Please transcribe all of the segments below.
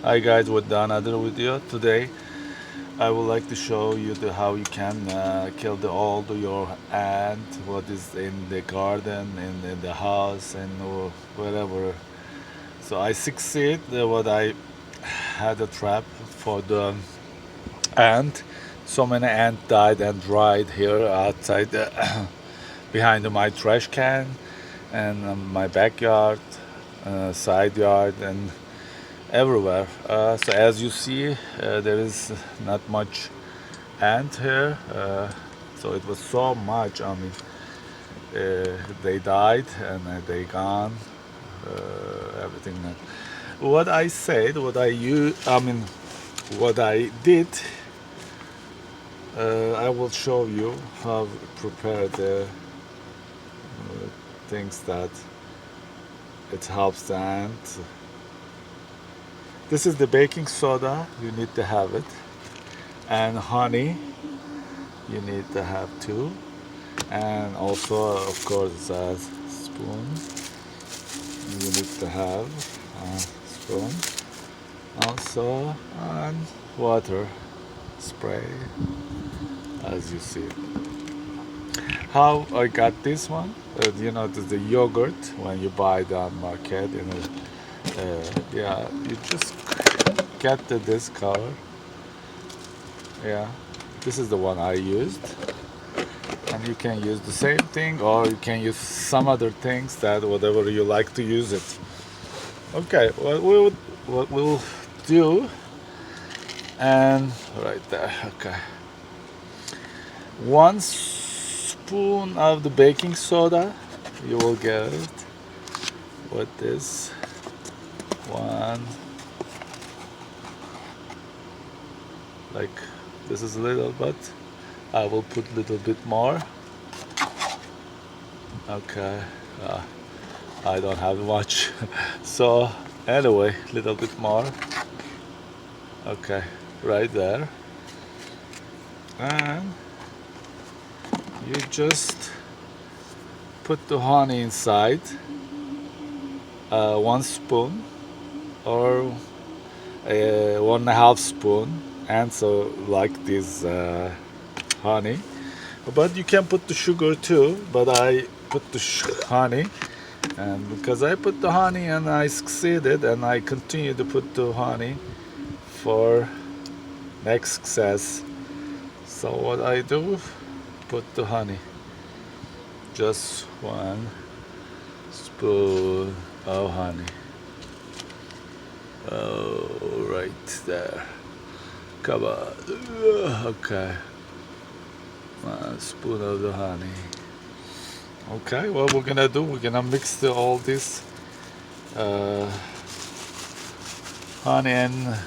Hi guys, with another video. Today I would like to show you how you can kill all your ant what is in the garden, in the house, and wherever. So I succeed what I had a trap for the ant. So many ant died and dried here outside behind my trash can and my backyard, side yard, and everywhere. So as you see, there is not much ant here. So it was so much. I mean, they died and they gone. Everything. What I said, I mean, what I did. I will show you how to prepare the things that it helps the ant. This is the baking soda. You need to have it, and honey. You need to have too, and also of course a spoon. You need to have a spoon. Also, and water spray, as you see. How I got this one? The yogurt when you buy the market. Yeah, you just get this color. Yeah, this is the one I used, and you can use the same thing, or you can use some other things that whatever you like to use it. Okay, what we'll do, and right there. Okay, 1 spoon of the baking soda. You will get it with this one. Like this is a little bit. I will put a little bit more. Okay, I don't have much. So anyway, little bit more. Okay, right there. And you just put the honey inside. 1 spoon or 1.5 spoon, and so like this honey. But you can put the sugar too, but I put the honey, and because I put the honey and I succeeded, and I continue to put the honey for next success. So what I do, put the honey, just 1 spoon of honey. Oh, right there. Come on. Okay. 1 spoon of the honey. Okay, what we're gonna do, we're gonna mix all this honey and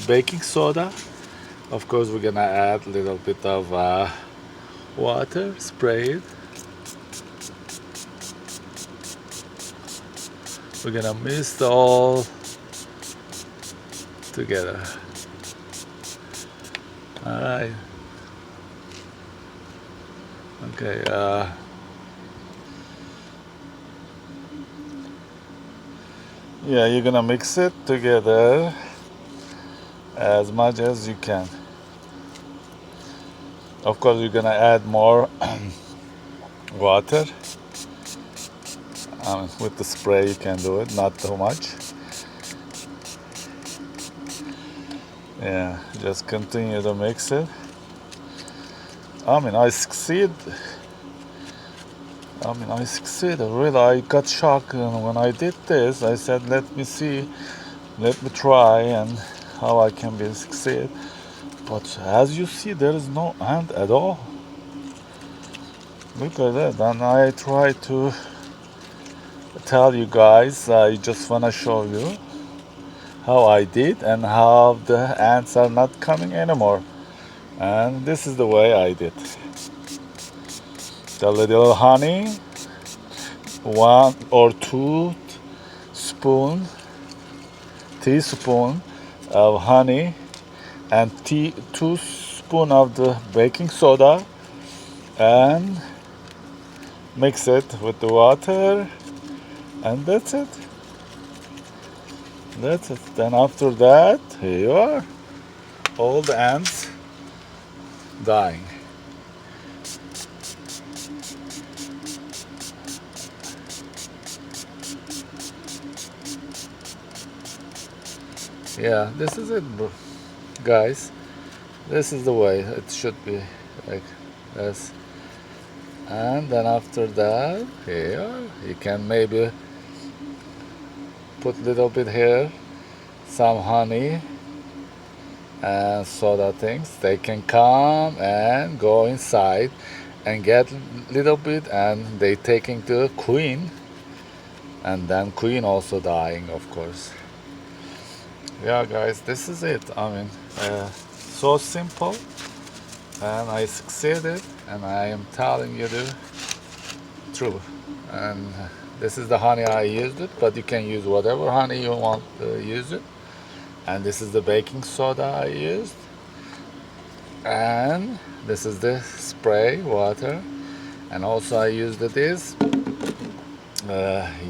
baking soda. Of course, we're gonna add a little bit of water, spray it. We're gonna mix it all together. All right. Okay. Yeah, you're gonna mix it together as much as you can. Of course, you're gonna add more water. With the spray, you can do it, not too much. Yeah, just continue to mix it. I succeed. I succeeded. Really, I got shocked when I did this. I said, let me see, let me try, and how I can be succeed. But as you see, there is no ant at all. Look at that. And I try to tell you guys, I just want to show you how I did and how the ants are not coming anymore. And this is the way I did. The little honey, 1 or 2 teaspoon of honey, and 2 spoon of the baking soda, and mix it with the water, and that's it. That's it. Then after that, here you are. All the ants dying. Yeah, this is it, bro. Guys. This is the way it should be, like this. And then after that, here, you can maybe put a little bit here, some honey and soda things. They can come and go inside and get a little bit, and they taking to queen, and then queen also dying, of course. Yeah, guys, this is it. I mean, so simple, and I succeeded, and I am telling you the truth. And this is the honey I used it, but you can use whatever honey you want to use it. And this is the baking soda I used, and this is the spray water, and also I used this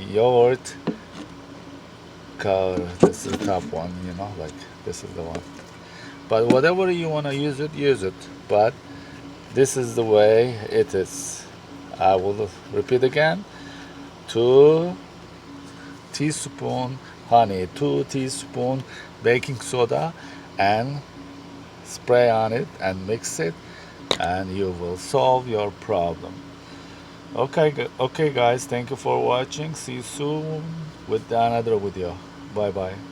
yogurt color. This is the top one, you know, like this is the one. But whatever you want to use it. But this is the way it is. I will repeat again. 2 teaspoon honey, 2 teaspoon baking soda, and spray on it and mix it, and you will solve your problem. Okay, guys, thank you for watching. See you soon with another video. Bye bye.